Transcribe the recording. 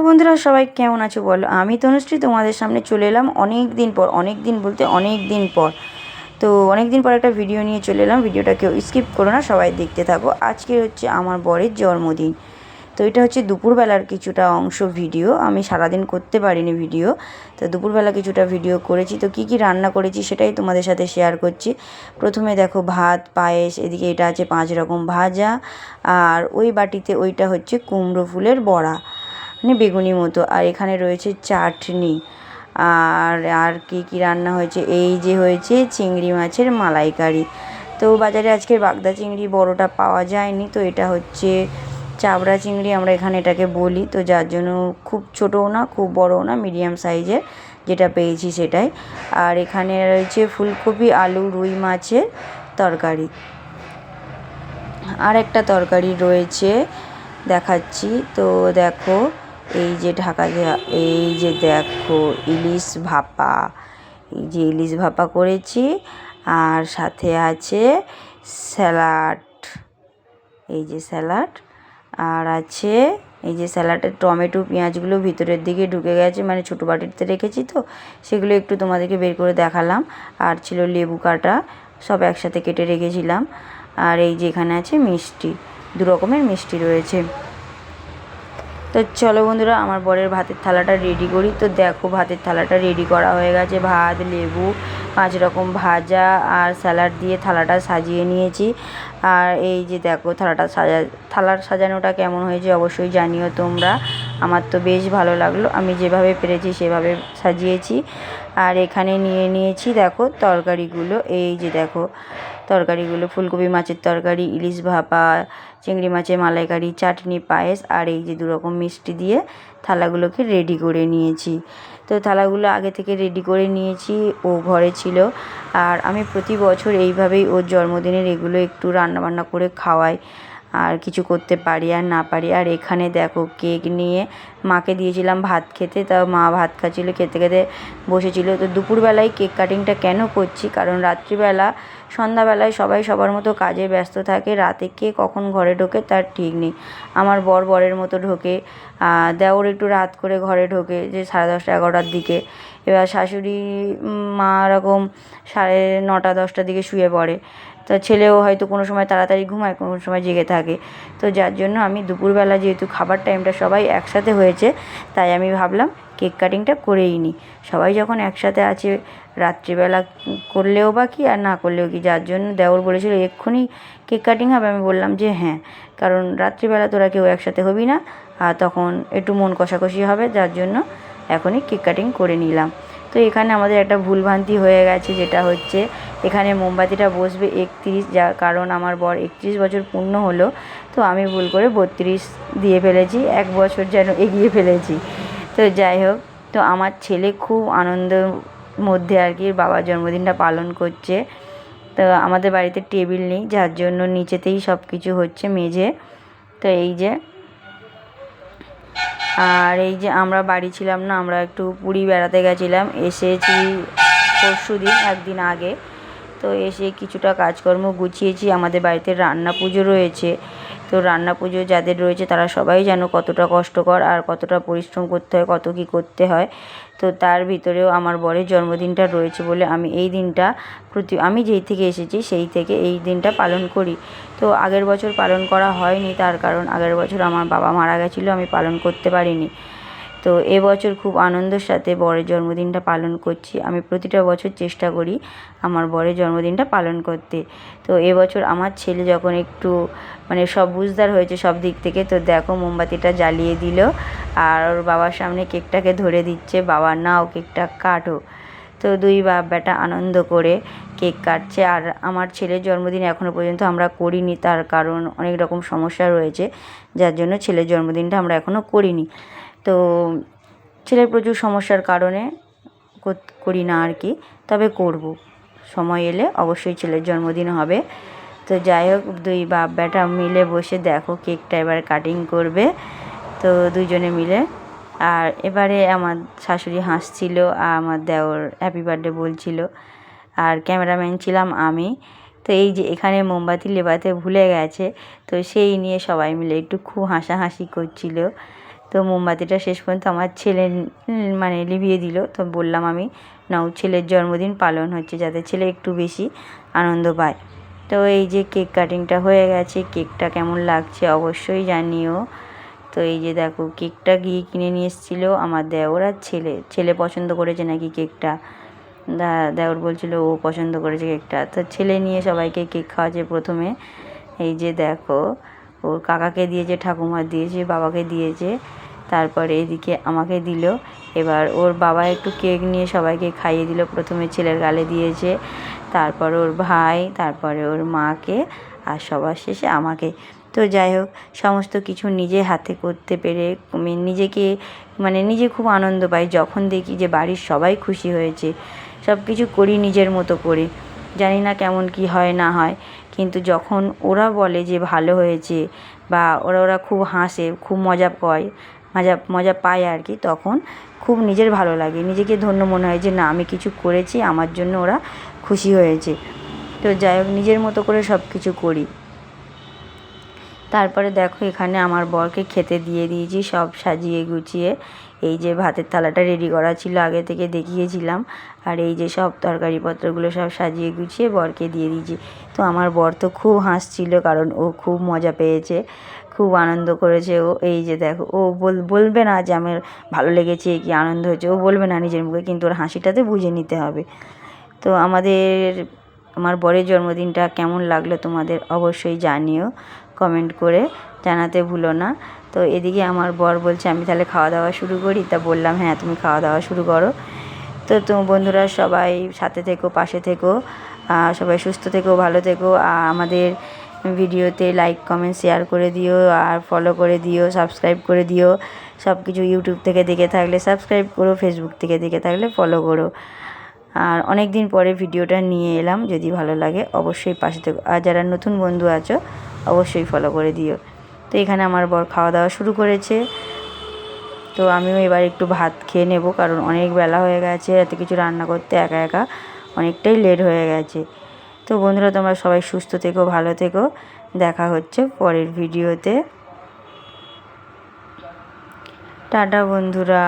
বন্ধুরা সবাই কেমন আছো বলো। আমি তনুশ্রী তোমাদের সামনে চলে এলাম অনেক দিন পর, অনেক দিন বলতে অনেক দিন পর। তো অনেক দিন পর একটা ভিডিও নিয়ে চলে এলাম। ভিডিওটা কেউ স্কিপ করো না, সবাই দেখতে থাকো। আজকে হচ্ছে আমার বরের জন্মদিন। তো এটা হচ্ছে দুপুরবেলার কিছুটা অংশ ভিডিও। আমি সারাদিন করতে পারিনি ভিডিও, তো দুপুরবেলা কিছুটা ভিডিও করেছি। তো কি কি রান্না করেছি সেটাই তোমাদের সাথে শেয়ার করছি। প্রথমে দেখো ভাত, পায়েস, এদিকে এটা আছে 5 রকম ভাজা, আর ওই বাটিতে ওইটা হচ্ছে কুমড়ো ফুলের বড়া, মানে বেগুনি মতো। আর এখানে রয়েছে চাটনি। আর আর কী কী রান্না হয়েছে, এই যে হয়েছে চিংড়ি মাছের মালাইকারি। তো বাজারে আজকে বাগদা চিংড়ি বড়টা পাওয়া যায়নি, তো এটা হচ্ছে চাবড়া চিংড়ি আমরা এখানে এটাকে বলি। তো যার জন্য খুব ছোটও না খুব বড়ও না, মিডিয়াম সাইজের যেটা পেয়েছি সেটাই। আর এখানে রয়েছে ফুলকপি, আলু, রুই মাছের তরকারি। আর একটা তরকারি রয়েছে দেখাচ্ছি। তো দেখো এই যে ঢাকা দেওয়া, এই যে দেখো ইলিশ ভাপা, এই যে ইলিশ ভাপা করেছি। আর সাথে আছে স্যালাড, এই যে স্যালাড। আর আছে এই যে স্যালাডের টমেটো পেঁয়াজগুলো ভিতরের দিকে ঢুকে গেছে, মানে ছোটো বাটিতে রেখেছি তো সেগুলো একটু তোমাদেরকে বের করে দেখালাম। আর ছিল লেবু কাটা, সব একসাথে কেটে রেখেছিলাম। আর এই যে এখানে আছে মিষ্টি, 2 রকমের মিষ্টি রয়েছে। তো চলো বন্ধুরা আমার বরের ভাতের থালাটা রেডি করি। তো দেখো ভাতের থালাটা রেডি করা হয়ে গেছে। ভাত, লেবু, 5 রকম ভাজা আর স্যালাড দিয়ে থালাটা সাজিয়ে নিয়েছি। আর এই যে দেখো থালার সাজানোটা কেমন হয়েছে অবশ্যই জানিও তোমরা। আমার তো বেশ ভালো লাগলো, আমি যেভাবে পেরেছি সেভাবে সাজিয়েছি। আর এখানে নিয়ে নিয়েছি দেখো তরকারিগুলো, এই যে দেখো তরকারিগুলো ফুলকপি মাছের তরকারি, ইলিশ ভাপা, চিংড়ি মাছের মালাইকারি, চাটনি, পায়েস, আর এই যে 2 রকম মিষ্টি দিয়ে থালাগুলোকে রেডি করে নিয়েছি। তো থালাগুলো আগে থেকে রেডি করে নিয়েছি, ও ঘরে ছিল। আর আমি প্রতি বছর এইভাবেই ওর জন্মদিনের এগুলো একটু রান্নাবান্না করে খাওয়াই, আর কিছু করতে পারি আর না পারি। আর এখানে দেখো কেক নিয়ে মাকে দিয়েছিলাম ভাত খেতে, তা মা ভাত খাচ্ছিল, খেতে খেতে বসেছিল। তো দুপুরবেলায় কেক কাটিংটা কেন করছি, কারণ রাত্রিবেলা সন্ধ্যাবেলায় সবাই সবার মতো কাজে ব্যস্ত থাকে, রাতে কে কখন ঘরে ঢোকে তার ঠিক নেই। আমার বরের মতো ঢোকে, দেওর একটু রাত করে ঘরে ঢোকে, যে 10:30 11টার দিকে। এবার শাশুড়ি মা এরকম 9:30 10টার দিকে শুয়ে পড়ে। তো ছেলেও হয়তো কোনো সময় তাড়াতাড়ি ঘুমায়, কোনো সময় জেগে থাকে। তো যার জন্য আমি দুপুরবেলা যেহেতু খাবার টাইমটা সবাই একসাথে হয়েছে, তাই আমি ভাবলাম কেক কাটিংটা করেই নিই। সবাই যখন একসাথে আছে রাত্রিবেলা করলেও বা কি আর না করলেও কি, যার জন্য দেওর বলেছিল এক্ষুনি কেক কাটিং হবে। আমি বললাম যে হ্যাঁ, কারণ রাত্রিবেলা তোরা কেউ একসাথে হবি না, আর তখন একটু মন কষাকষি হবে, যার জন্য এখনই কেক কাটিং করে নিলাম। তো এখানে আমাদের একটা ভুলভ্রান্তি হয়ে গেছে, যেটা হচ্ছে এখানে মোমবাতিটা বসবে 31, যার কারণ আমার বর 31 বছর পূর্ণ হলো, তো আমি ভুল করে 32 দিয়ে ফেলেছি, 1 বছর যেন এগিয়ে ফেলেছি। তো যাই হোক, তো আমার ছেলে খুব আনন্দের মধ্যে আর কি বাবার জন্মদিনটা পালন করছে। তো আমাদের বাড়িতে টেবিল নেই, যার জন্য নিচেতেই সব কিছু হচ্ছে, মেঝে। তো এই যে, আর এই যে আমরা বাড়ি ছিলাম না, আমরা একটু পুরী বেড়াতে গেছিলাম, এসেছি পরশুদিন, 1 দিন আগে। তো এসে কিছুটা কাজকর্ম গুছিয়েছি। আমাদের বাড়িতে রান্না পুজো রয়েছে, তো রান্না পুজো যাদের রয়েছে তারা সবাই জানো কতটা কষ্টকর আর কতটা পরিশ্রম করতে হয়, কত কী করতে হয়। তো তার ভিতরেও আমার বরের জন্মদিনটা রয়েছে বলে আমি এই দিনটা আমি যেই থেকে এসেছি সেই থেকে এই দিনটা পালন করি। তো আগের বছর পালন করা হয়নি, তার কারণ আগের বছর আমার বাবা মারা গেছিলো, আমি পালন করতে পারিনি। তো এবছর খুব আনন্দের সাথে বরের জন্মদিনটা পালন করছি। আমি প্রতিটা বছর চেষ্টা করি আমার বরের জন্মদিনটা পালন করতে। তো এবছর আমার ছেলে যখন একটু মানে সব বুঝদার হয়েছে সব দিক থেকে, তো দেখো মোমবাতিটা জ্বালিয়ে দিল আর ওর বাবার সামনে কেকটাকে ধরে দিচ্ছে, বাবা নাও কেকটা কাটো। তো 2 বাপ বেটা আনন্দ করে কেক কাটছে। আর আমার ছেলের জন্মদিন এখনও পর্যন্ত আমরা করিনি, তার কারণ অনেক রকম সমস্যা রয়েছে, যার জন্য ছেলের জন্মদিনটা আমরা এখনও করিনি। তো ছেলের প্রচুর সমস্যার কারণে করি না আর কি, তবে করব, সময় এলে অবশ্যই ছেলের জন্মদিন হবে। তো যাই হোক, 2 বাপ বেটা মিলে বসে দেখো কেকটা এবার কাটিং করবে, তো 2 জনে মিলে। আর এবারে আমার শাশুড়ি হাসছিল আর আমার দেওর হ্যাপি বার্থডে বলছিল, আর ক্যামেরাম্যান ছিলাম আমি। তো এই যে এখানে মোমবাতি লেবাতে ভুলে গেছে, তো সেই নিয়ে সবাই মিলে একটু খুব হাসাহাসি করছিল। তো মোমবাতিটা শেষ পর্যন্ত আমার ছেলে মানে লিভিয়ে দিল। তো বললাম আমি, না, ছেলের জন্মদিন পালন হচ্ছে, যাতে ছেলে একটু বেশি আনন্দ পায়। তো এই যে কেক কাটিংটা হয়ে গেছে, কেকটা কেমন লাগছে অবশ্যই জানিও। তো এই যে দেখো, কেকটা গিয়ে কিনে নিয়ে এসেছিলো আমার দেওর আর ছেলে পছন্দ করেছে নাকি কেকটা। দেওর বলছিল ও পছন্দ করেছে কেকটা। তো ছেলে নিয়ে সবাইকে কেক খাওয়াচ্ছে প্রথমে। এই যে দেখো, ওর কাকাকে দিয়েছে, ঠাকুমার দিয়েছে, বাবাকে দিয়েছে, তারপরে এদিকে আমাকে দিল। এবার ওর বাবা একটু কেক নিয়ে সবাইকে খাইয়ে দিল। প্রথমে ছেলের গালে দিয়েছে, তারপর ওর ভাই, তারপরে ওর মাকে, আর সবার শেষে আমাকে। তো যাই হোক, সমস্ত কিছু নিজে হাতে করতে পেরে নিজেকে নিজে খুব আনন্দ পাই যখন দেখি যে বাড়ির সবাই খুশি হয়েছে। সব কিছু করি নিজের মতো করে, জানি না কেমন কি হয় না হয়, কিন্তু যখন ওরা বলে যে ভালো হয়েছে বা ওরা খুব হাসে, খুব মজা পায় আর কি, তখন খুব নিজের ভালো লাগে, নিজেকে ধন্য মনে হয় যে না, আমি কিছু করেছি, আমার জন্য ওরা খুশি হয়েছে। তো যাই হোক, নিজের মতো করে সব কিছু করি। তারপরে দেখো, এখানে আমার বরকে খেতে দিয়ে দিয়েছি, সব সাজিয়ে গুছিয়ে। এই যে ভাতের থালাটা রেডি করা ছিল, আগে থেকে দেখিয়েছিলাম, আর এই যে সব তরকারিপত্রগুলো সব সাজিয়ে গুছিয়ে বরকে দিয়ে দিয়েছি। তো আমার বর তো খুব হাসছিল, কারণ ও খুব মজা পেয়েছে, খুব আনন্দ করেছে ও। এই যে দেখো, ও বলবে না যে আমার ভালো লেগেছে কি আনন্দ হয়েছে, ও বলবে না নিজের মুখে, কিন্তু ওর হাসিটাতে বুঝে নিতে হবে। তো আমার বরের জন্মদিনটা কেমন লাগলো তোমাদের অবশ্যই জানিও, কমেন্ট করে জানাতে ভুলো না। তো এদিকে আমার বর বলছে আমি তাহলে খাওয়া দাওয়া শুরু করি। তা বললাম হ্যাঁ, তুমি খাওয়া দাওয়া শুরু করো। তো বন্ধুরা সবাই সাথে থেকো, পাশে থেকো, সবাই সুস্থ থেকো, ভালো থেকো। আর আমাদের ভিডিওতে লাইক, কমেন্ট, শেয়ার করে দিও, আর ফলো করে দিও, সাবস্ক্রাইব করে দিও। সব কিছু ইউটিউব থেকে দেখে থাকলে সাবস্ক্রাইব করো, ফেসবুক থেকে দেখে থাকলে ফলো করো। আর অনেক দিন পরে ভিডিওটা নিয়ে এলাম, যদি ভালো লাগে অবশ্যই পাশে থেকো, আর যারা নতুন বন্ধু আছো অবশ্যই ফলো করে দিও। তো এখানে আমার বর খাওয়া দাওয়া শুরু করেছে। তো আমিও এবার একটু ভাত খেয়ে নেব, কারণ অনেক বেলা হয়ে গেছে, এত কিছু রান্না করতে একা একা অনেকটাই লেট হয়ে গেছে। তো বন্ধুরা, তোমরা সবাই সুস্থ থেকো, ভালো থেকো, দেখা হচ্ছে পরের ভিডিওতে। টাটা বন্ধুরা।